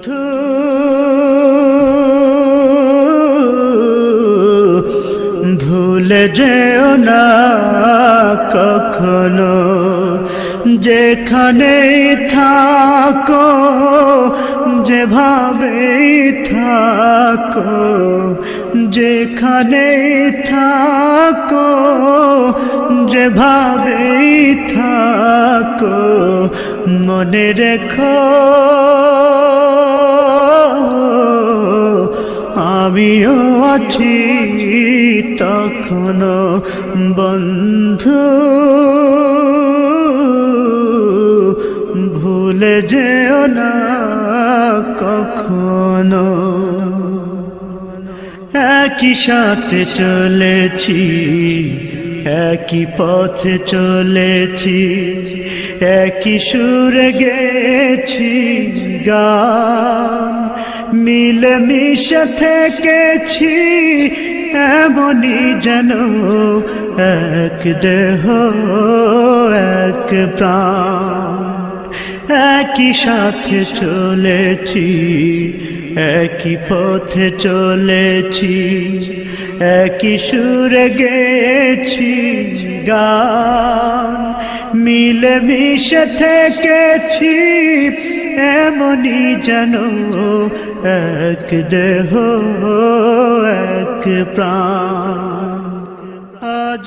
বন্ধু ভুলে যেও না কখনো, যেখানেই থাকো যেভাবেই থাকো, যেখানেই থাকো যেভাবেই থাকো, মনে রেখো আমিও আছি তখনো। বন্ধু ভুলে যেও না কখনো। একই সাথে চলেছি, একই পথে চলেছি, একই সুরে গেছি গান, মিলেমিশে থেকেছি এমনই যেন এক দেহ এক প্রাণ। একই সাথে চলেছি, একই পথে চলেছি, একই সুরে গেছি গান, মিলেমিশে থেকেছি এমনই যেন এক দেহ এক প্রাণ। আজ